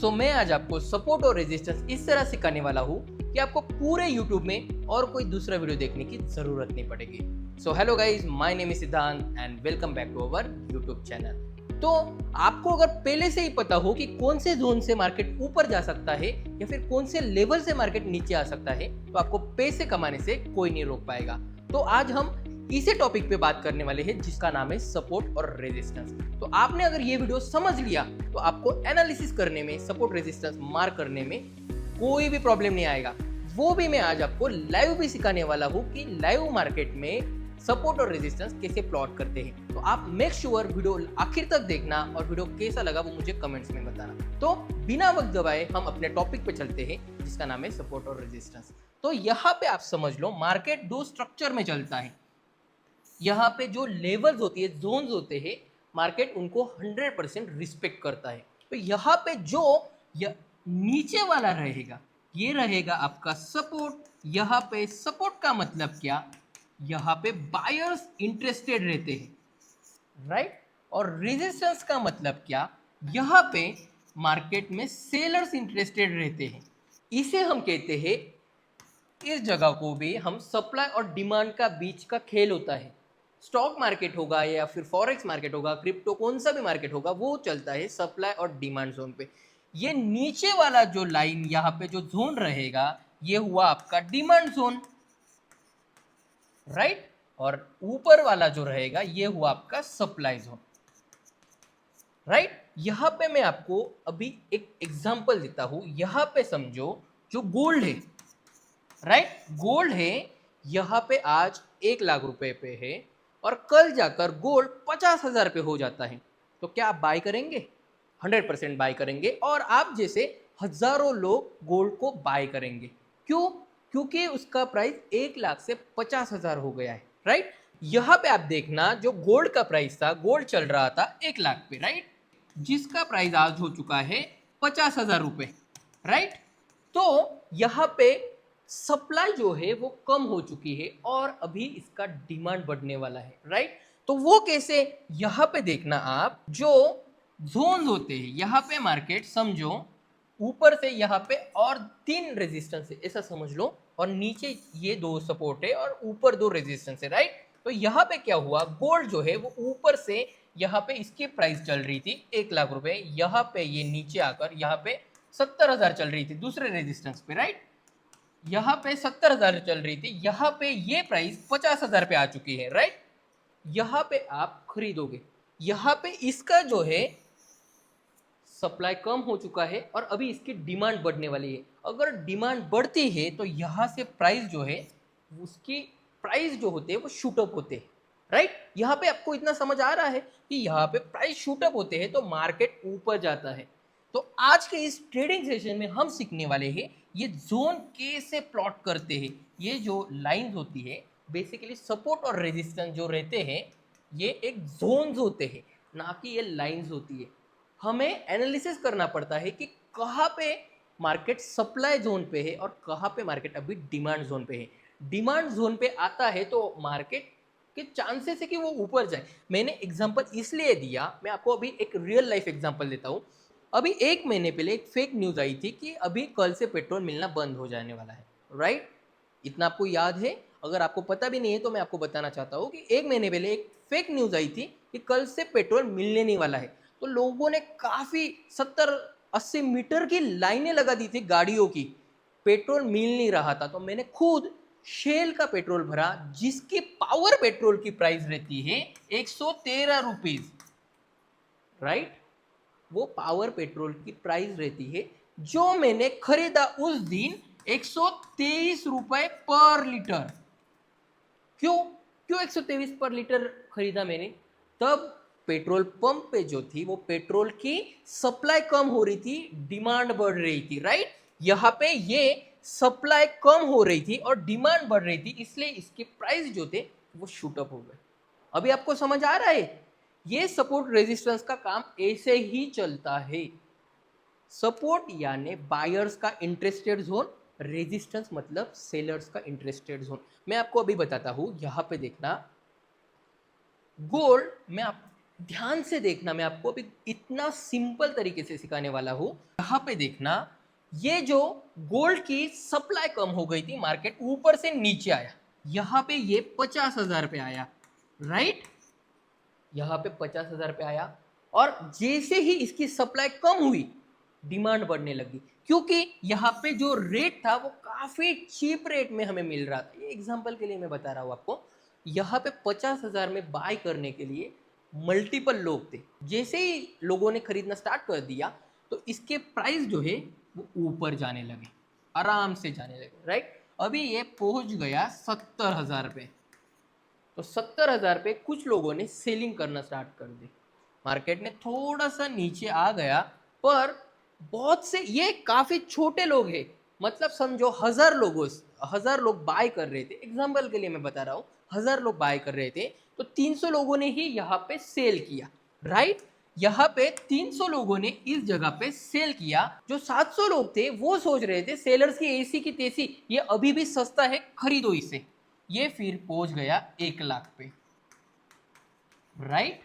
मैं आज आपको सपोर्ट और रेजिस्टेंस इस तरह सिखाने वाला हूँ कि आपको पूरे YouTube में और कोई दूसरा वीडियो देखने की जरूरत नहीं पड़ेगी। So hello guys, my name is Siddhant and welcome back to our YouTube channel. तो आपको अगर पहले से ही पता हो कि कौन से जोन से मार्केट ऊपर जा सकता है या फिर कौन से लेवल से मार्केट नीचे आ सकता है, तो आपको पैसे कमाने से कोई नहीं रोक पाएगा। तो आज हम इसी टॉपिक पे बात करने वाले हैं जिसका नाम है सपोर्ट और रेजिस्टेंस। तो आपने अगर ये वीडियो समझ लिया तो आपको एनालिसिस करने में, सपोर्ट रेजिस्टेंस मार्क करने में कोई भी प्रॉब्लम नहीं आएगा। वो भी मैं आज आपको लाइव भी सिखाने वाला हूँ कि लाइव मार्केट में सपोर्ट और रेजिस्टेंस कैसे प्लॉट करते हैं। तो आप मेक श्योर वीडियो आखिर तक देखना और वीडियो कैसा लगा वो मुझे कमेंट्स में बताना। तो बिना वक्त गवाए हम अपने टॉपिक पे चलते हैं जिसका नाम है सपोर्ट और रेजिस्टेंस। तो यहाँ पे आप समझ लो, मार्केट दो स्ट्रक्चर में चलता है। यहाँ पे जो लेवल्स होती है, जोन्स होते हैं, मार्केट उनको 100% रिस्पेक्ट करता है। तो यहाँ पे जो नीचे वाला रहेगा ये रहेगा आपका सपोर्ट। यहाँ पे सपोर्ट का मतलब क्या, यहाँ पे बायर्स इंटरेस्टेड रहते हैं, राइट। और रेजिस्टेंस का मतलब क्या, यहाँ पे मार्केट में सेलर्स इंटरेस्टेड रहते हैं। इसे हम कहते हैं, इस जगह को भी हम सप्लाई और डिमांड का बीच का खेल होता है। स्टॉक मार्केट होगा या फिर फॉरेक्स मार्केट होगा, क्रिप्टो कौन सा भी मार्केट होगा, वो चलता है सप्लाई और डिमांड जोन पे। ये नीचे वाला जो लाइन यहाँ पे जो जोन रहेगा ये हुआ आपका डिमांड जोन, राइट। और ऊपर वाला जो रहेगा ये हुआ आपका सप्लाई जोन, राइट। यहाँ पे मैं आपको अभी एक एग्जांपल देता हूं। यहाँ पे समझो जो गोल्ड है, राइट, गोल्ड है, यहाँ पे आज 1 लाख रुपए पे है और कल जाकर गोल्ड 50,000 पे हो जाता है। तो क्या आप बाय करेंगे? 100% बाय करेंगे। और आप जैसे हजारों लोग गोल्ड को बाय करेंगे। क्यों? क्योंकि उसका प्राइस 1 लाख से 50,000 हो गया है, राइट। यहाँ पे आप देखना, जो गोल्ड का प्राइस था, गोल्ड चल रहा था 1 लाख पे, राइट, जिसका प्राइस आज हो चुका है 50,000 रुपए, राइट। तो यहाँ पे सप्लाई जो है वो कम हो चुकी है और अभी इसका डिमांड बढ़ने वाला है, राइट। तो वो कैसे, यहाँ पे देखना आप, जो जोन होते हैं यहाँ पे मार्केट समझो ऊपर से यहाँ पे और 3 रेजिस्टेंस है, ऐसा समझ लो, और नीचे ये 2 सपोर्ट है और ऊपर 2 रेजिस्टेंस है, राइट। तो यहाँ पे क्या हुआ, गोल्ड जो है वो ऊपर से यहाँ पे इसकी प्राइस चल रही थी 1 लाख रुपए, यहाँ पे ये नीचे आकर यहाँ पे 70,000 चल रही थी दूसरे रेजिस्टेंस पे, राइट। यहाँ पे 70,000 चल रही थी, यहाँ पे ये प्राइस 50,000 पे आ चुकी है, राइट। यहाँ पे आप खरीदोगे, यहाँ पे इसका जो है सप्लाई कम हो चुका है और अभी इसकी डिमांड बढ़ने वाली है। अगर डिमांड बढ़ती है तो यहाँ से प्राइस जो है, उसकी प्राइस जो होते हैं वो शूटअप होते हैं, राइट। यहाँ पे आपको इतना समझ आ रहा है कि यहाँ पे प्राइस शूटअप होते हैं तो मार्केट ऊपर जाता है। तो आज के इस ट्रेडिंग सेशन में हम सीखने वाले हैं ये जोन कैसे प्लॉट करते हैं। ये जो लाइंस होती है, बेसिकली सपोर्ट और रेजिस्टेंस जो रहते हैं, ये एक जोन्स होते हैं, ना कि ये लाइंस होती है। हमें एनालिसिस करना पड़ता है कि कहाँ पे मार्केट सप्लाई जोन पे है और कहाँ पे मार्केट अभी डिमांड जोन पे है। डिमांड जोन पे आता है तो मार्केट के चांसेस है कि वो ऊपर जाए। मैंने एग्जांपल इसलिए दिया, मैं आपको अभी एक रियल लाइफ एग्जांपल देता हूँ। अभी 1 महीने पहले एक फेक न्यूज़ आई थी कि अभी कल से पेट्रोल मिलना बंद हो जाने वाला है, राइट। इतना आपको याद है? अगर आपको पता भी नहीं है तो मैं आपको बताना चाहता हूँ कि 1 महीने पहले एक फेक न्यूज़ आई थी कि कल से पेट्रोल मिलने नहीं वाला है। तो लोगों ने काफ़ी 70-80 मीटर की लाइनें लगा दी थी गाड़ियों की, पेट्रोल मिल नहीं रहा था। तो मैंने खुद शेल का पेट्रोल भरा, जिसकी पावर पेट्रोल की प्राइस रहती है 113 रुपीज, राइट। वो पावर पेट्रोल की प्राइस रहती है, जो मैंने खरीदा उस दिन 123 रुपए पर लीटर। क्यों क्यों 123 पर लीटर खरीदा मैंने? तब पेट्रोल पंप पे जो थी वो पेट्रोल की सप्लाई कम हो रही थी, डिमांड बढ़ रही थी, राइट। यहाँ पे ये सप्लाई कम हो रही थी और डिमांड बढ़ रही थी, इसलिए इसके प्राइस जो थे वो शूटअप हो गए। अभी आपको समझ आ रहा है? ये सपोर्ट रेजिस्टेंस का काम ऐसे ही चलता है। सपोर्ट यानी बायर्स का इंटरेस्टेड जोन, रेजिस्टेंस मतलब सेलर्स का इंटरेस्टेड जोन। मैं आपको अभी बताता हूं, यहां पे देखना, गोल्ड में आप ध्यान से देखना, मैं आपको अभी इतना सिंपल तरीके से सिखाने वाला हूँ। यहाँ पे देखना, ये जो गोल्ड की सप्लाई कम हो गई थी, मार्केट ऊपर से नीचे आया, यहाँ पे ये 50,000 पे आया, राइट। यहाँ पे 50,000 पे आया और जैसे ही इसकी सप्लाई कम हुई डिमांड बढ़ने लगी, क्योंकि यहाँ पे जो रेट था वो काफी चीप रेट में हमें मिल रहा था। ये एग्जांपल के लिए मैं बता रहा हूँ आपको। यहाँ पे 50,000 में बाय करने के लिए मल्टीपल लोग थे। जैसे ही लोगों ने खरीदना स्टार्ट कर दिया तो इसके प्राइस जो है वो ऊपर जाने लगे, आराम से जाने लगे, राइट। अभी ये पहुंच गया 70,000 पे। तो 70,000 पे कुछ लोगों ने सेलिंग करना स्टार्ट कर दी, मार्केट ने थोड़ा सा नीचे आ गया, पर बहुत से, ये काफी छोटे लोग हैं, मतलब समझो 1,000 लोग बाय कर रहे थे, एग्जाम्पल के लिए मैं बता रहा हूँ, 1,000 लोग बाय कर रहे थे, तो 300 लोगों ने ही यहाँ पे सेल किया, राइट। यहाँ पे 300 लोगों ने इस जगह पे सेल किया। जो 700 लोग थे वो सोच रहे थे सेलर्स की ऐसी की तैसी, ये अभी भी सस्ता है, खरीदो इसे। ये फिर पहुंच गया 1 लाख पे, राइट।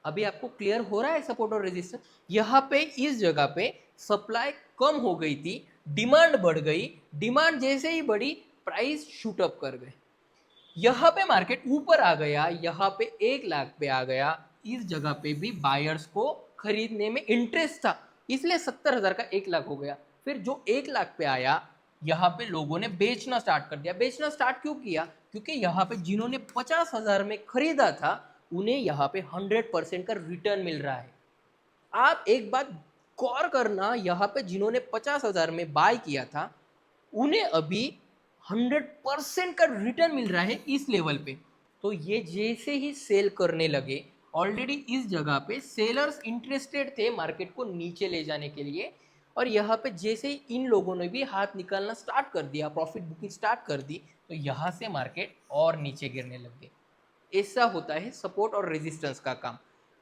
अभी आपको क्लियर हो रहा है सपोर्ट और रेजिस्टेंस। यहाँ पे इस जगह पे सप्लाई कम हो गई थी, डिमांड बढ़ गई, डिमांड जैसे ही बढ़ी प्राइस शूट अप कर गए, यहाँ पे मार्केट ऊपर आ गया, यहाँ पे 1 लाख पे आ गया। इस जगह पे भी बायर्स को खरीदने में इंटरेस्ट था, इसलिए 70,000 का 1 लाख हो गया। फिर जो 1 लाख पे आया, यहाँ पे लोगों ने बेचना स्टार्ट कर दिया। बेचना स्टार्ट क्यों किया? क्योंकि यहाँ पे जिन्होंने 50,000 में खरीदा था उन्हें यहाँ पे 100% का रिटर्न मिल रहा है। आप एक बात गौर करना, यहाँ पे जिन्होंने 50,000 में बाय किया था उन्हें अभी 100% का रिटर्न मिल रहा है इस लेवल पे। तो ये जैसे ही सेल करने लगे, ऑलरेडी इस जगह पे सेलर्स इंटरेस्टेड थे मार्केट को नीचे ले जाने के लिए, और यहाँ पे जैसे ही इन लोगों ने भी हाथ निकालना स्टार्ट कर दिया, प्रॉफिट बुकिंग स्टार्ट कर दी, तो यहाँ से मार्केट और नीचे गिरने लग गए। ऐसा होता है सपोर्ट और रेजिस्टेंस का काम।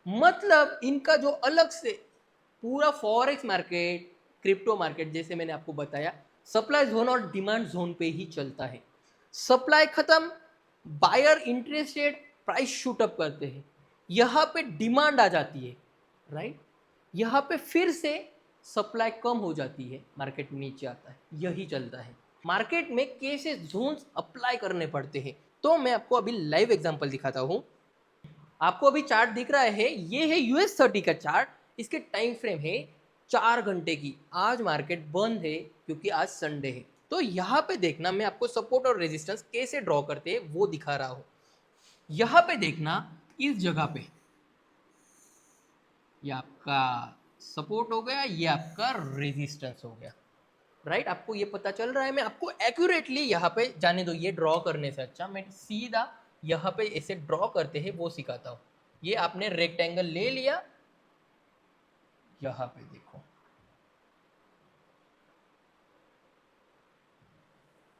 मतलब इनका जो अलग से पूरा फॉरेक्स मार्केट, क्रिप्टो मार्केट, जैसे मैंने आपको बताया, सप्लाई जोन और डिमांड जोन पे ही चलता है। सप्लाई खत्म, buyer interested, price shoot up करते हैं, यहाँ पे डिमांड आ जाती है, राइट। यहाँ पे फिर से सप्लाई कम हो जाती है, मार्केट नीचे आता है, यही चलता है। मार्केट में कैसे जोन्स अप्लाई करने पड़ते हैं, तो मैं आपको अभी लाइव एग्जांपल दिखाता हूँ। आपको अभी चार्ट दिख रहा है, ये है US30 का चार्ट। इसके टाइम फ्रेम है 4 घंटे की। आज मार्केट बंद है क्योंकि आज संडे है। तो यहाँ पे देखना, मैं आपको सपोर्ट और रेजिस्टेंस कैसे ड्रॉ करते हैं वो दिखा रहा हूँ। यहाँ पे देखना, इस जगह पे ये आपका सपोर्ट हो गया, ये आपका रेजिस्टेंस हो गया, राइट। आपको ये पता चल रहा है। मैं आपको एक्यूरेटली यहाँ पे जाने दो, ये ड्रॉ करने से अच्छा मैं सीधा यहाँ पे ऐसे ड्रॉ करते हैं वो सिखाता हूँ। ये आपने रेक्टेंगल ले लिया, यहाँ पे देखो,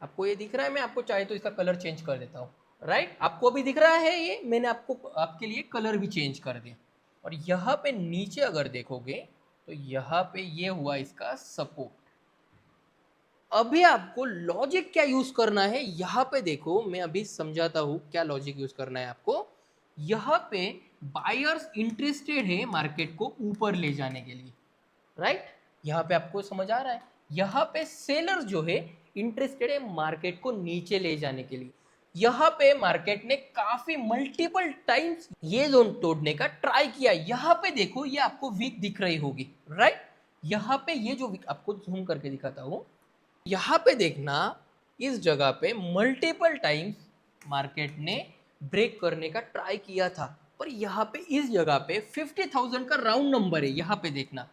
आपको ये दिख रहा है। मैं आपको चाहे तो इसका कलर चेंज कर देता हूँ, राइट। आपको अभी दिख रहा है, ये मैंने आपको आपके लिए कलर भी चेंज कर दिया। और यहाँ पे नीचे अगर देखोगे तो यहाँ पे ये हुआ इसका सपोर्ट। अभी आपको लॉजिक क्या यूज करना है, यहाँ पे देखो, मैं अभी समझाता हूँ क्या लॉजिक यूज करना है आपको। यहाँ पे बायर्स इंटरेस्टेड है मार्केट को ऊपर ले जाने के लिए, राइट। यहाँ पे आपको समझ आ रहा है। यहाँ पे सेलर्स जो है इंटरेस्टेड है मार्केट को नीचे ले जाने के लिए। यहाँ पे मार्केट ने काफी मल्टीपल टाइम्स ये जोन तोड़ने का ट्राई किया। यहाँ पे देखो, ये आपको वीक दिख रही होगी, राइट। यहाँ पे ये जो वीक, आपको जूम करके दिखाता हूँ, यहाँ पे देखना, इस जगह पे मल्टीपल टाइम्स मार्केट ने ब्रेक करने का ट्राई किया था, पर यहाँ पे इस जगह पे 50,000 का राउंड नंबर है। यहाँ पे देखना,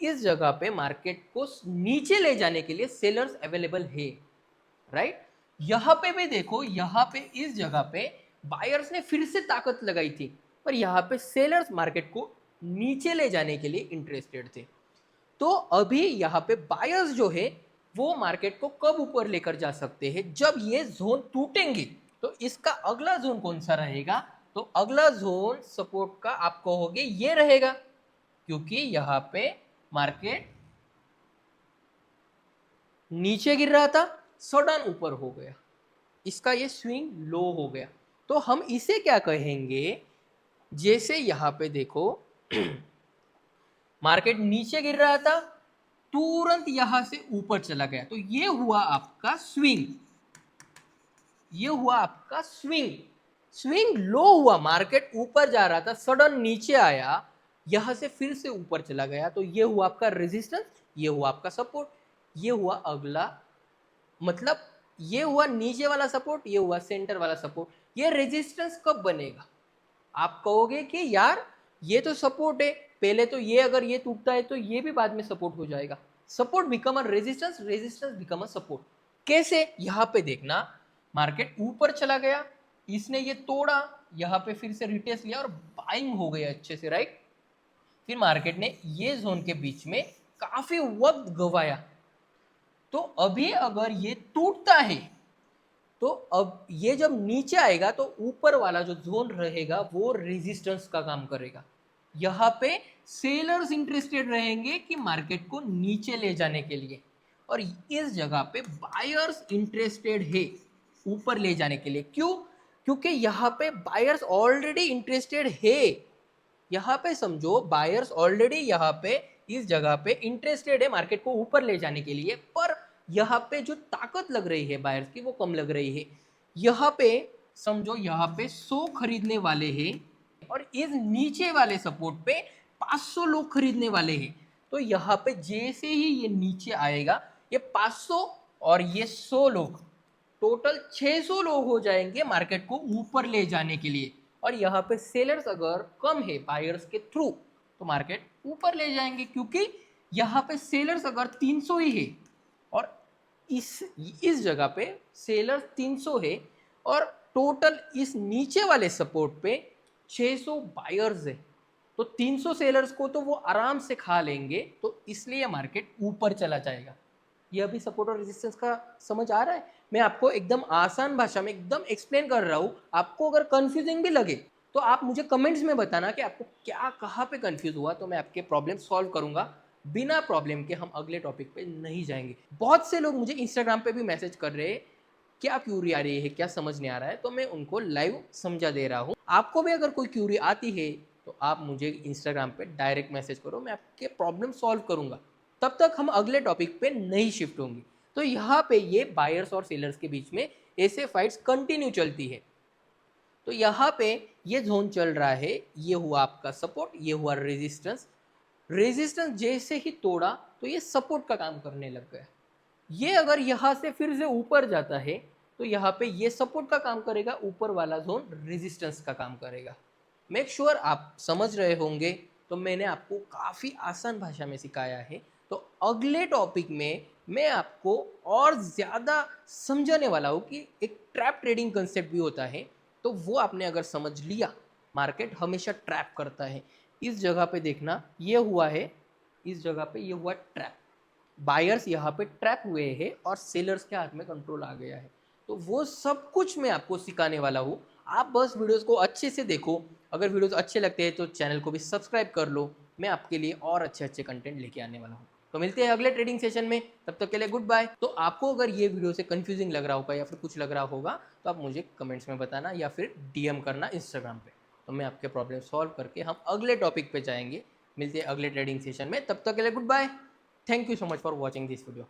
इस जगह पे मार्केट को नीचे ले जाने के लिए सेलर्स अवेलेबल है, राइट। यहाँ पे भी देखो, यहाँ पे इस जगह पे बायर्स ने फिर से ताकत लगाई थी, पर यहाँ पे सेलर्स मार्केट को नीचे ले जाने के लिए इंटरेस्टेड थे। तो अभी यहाँ पे बायर्स जो है वो मार्केट को कब ऊपर लेकर जा सकते हैं, जब ये जोन टूटेंगे। तो इसका अगला जोन कौन सा रहेगा? तो अगला जोन सपोर्ट का आप कहोगे ये रहेगा, क्योंकि यहाँ पे मार्केट नीचे गिर रहा था, सडन ऊपर हो गया, इसका ये स्विंग लो हो गया। तो हम इसे क्या कहेंगे? जैसे यहाँ पे देखो मार्केट नीचे गिर रहा था, तुरंत यहां से ऊपर चला गया, तो ये हुआ आपका स्विंग। ये हुआ आपका स्विंग। स्विंग लो हुआ, मार्केट ऊपर जा रहा था, सडन नीचे आया, यहां से फिर से ऊपर चला गया, तो ये हुआ आपका रेजिस्टेंस, ये हुआ आपका सपोर्ट। ये हुआ अगला, मतलब ये हुआ नीचे वाला सपोर्ट, ये हुआ सेंटर वाला सपोर्ट। ये रेजिस्टेंस कब बनेगा? आप कहोगे कि यार ये तो सपोर्ट है, पहले तो ये अगर ये टूटता है तो ये भी बाद में सपोर्ट हो जाएगा। Support become a resistance, resistance become a support. कैसे? यहां पे देखना, मार्केट ऊपर चला गया, इसने ये तोड़ा, यहां पे फिर से रिटेस्ट लिया और बाइंग हो गया अच्छे से, राइट। फिर मार्केट ने ये जोन के बीच में काफी वक्त गवाया, तो अभी अगर ये टूटता है तो अब ये जब नीचे आएगा तो ऊपर वाला जो जोन रहेगा वो रेजिस्टेंस का काम करेगा। यहाँ पे सेलर्स इंटरेस्टेड रहेंगे कि मार्केट को नीचे ले जाने के लिए, और इस जगह पे बायर्स इंटरेस्टेड है ऊपर ले जाने के लिए। क्यों? क्योंकि यहाँ पे बायर्स ऑलरेडी इंटरेस्टेड है। यहाँ पे समझो बायर्स ऑलरेडी यहाँ पे इस जगह पे इंटरेस्टेड है मार्केट को ऊपर ले जाने के लिए, पर यहाँ पे जो ताकत लग रही है बायर्स की वो कम लग रही है। यहाँ पे समझो यहाँ पे 100 खरीदने वाले हैं और इस नीचे वाले सपोर्ट पे 500 लोग खरीदने वाले हैं। तो यहाँ पे जैसे ही ये नीचे आएगा, ये 500 और ये 100 लोग, टोटल 600 लोग हो जाएंगे मार्केट को ऊपर ले जाने के लिए। और यहाँ पे सेलर्स अगर कम है बायर्स के थ्रू, तो मार्केट ऊपर ले जाएंगे, क्योंकि यहाँ पे सेलर्स अगर 300 ही है और इस जगह पे सेलर्स 300 है और टोटल इस नीचे वाले सपोर्ट पे 600 बायर्स है, तो 300 सेलर्स को तो वो आराम से खा लेंगे, तो इसलिए मार्केट ऊपर चला जाएगा। यह भी सपोर्ट और रेजिस्टेंस का समझ आ रहा है? मैं आपको एकदम आसान भाषा में एकदम एक्सप्लेन कर रहा हूँ। आपको अगर कंफ्यूजिंग भी लगे तो आप मुझे कमेंट्स में बताना कि आपको क्या, कहाँ पे कंफ्यूज हुआ, तो मैं आपके प्रॉब्लम सॉल्व करूंगा। बिना प्रॉब्लम के हम अगले टॉपिक पे नहीं जाएंगे। बहुत से लोग मुझे इंस्टाग्राम पे भी मैसेज कर रहे हैं, क्या क्यूरी आ रही है, क्या समझ नहीं आ रहा है, तो मैं उनको लाइव समझा दे रहा हूँ। आपको भी अगर कोई क्यूरी आती है तो आप मुझे इंस्टाग्राम पे डायरेक्ट मैसेज करो, मैं आपके प्रॉब्लम सॉल्व करूंगा। तब तक हम अगले टॉपिक पे नहीं शिफ्ट होंगे। तो यहाँ पे ये बायर्स और सेलर्स के बीच में ऐसे फाइट्स कंटिन्यू चलती है। तो यहाँ पे ये जोन चल रहा है, ये हुआ आपका सपोर्ट, ये हुआ रेजिस्टेंस। रेजिस्टेंस जैसे ही तोड़ा तो ये सपोर्ट का काम करने लग गया। ये अगर यहाँ से फिर से ऊपर जाता है तो यहाँ पे ये सपोर्ट का काम करेगा, ऊपर वाला जोन रेजिस्टेंस का काम करेगा। मेक श्योर आप समझ रहे होंगे। तो मैंने आपको काफ़ी आसान भाषा में सिखाया है। तो अगले टॉपिक में मैं आपको और ज़्यादा समझाने वाला हूँ कि एक ट्रैप ट्रेडिंग कंसेप्ट भी होता है। तो वो आपने अगर समझ लिया, मार्केट हमेशा ट्रैप करता है। इस जगह पे देखना, ये हुआ है, इस जगह पे ये हुआ ट्रैप। बायर्स यहाँ पे ट्रैप हुए हैं और सेलर्स के हाथ में कंट्रोल आ गया है। तो वो सब कुछ मैं आपको सिखाने वाला हूँ। आप बस वीडियोस को अच्छे से देखो। अगर वीडियोस अच्छे लगते हैं तो चैनल को भी सब्सक्राइब कर लो। मैं आपके लिए और अच्छे अच्छे कंटेंट लेके आने वाला हूँ। तो मिलते हैं अगले ट्रेडिंग सेशन में, तब तक के लिए गुड बाय। तो आपको अगर ये वीडियो से कंफ्यूजिंग लग रहा होगा या फिर कुछ लग रहा होगा तो आप मुझे कमेंट्स में बताना या फिर DM करना इंस्टाग्राम पे, तो मैं आपके प्रॉब्लम सॉल्व करके हम अगले टॉपिक पे जाएंगे। मिलते हैं अगले ट्रेडिंग सेशन में, तब तक के लिए goodbye. Thank you so much for watching this video.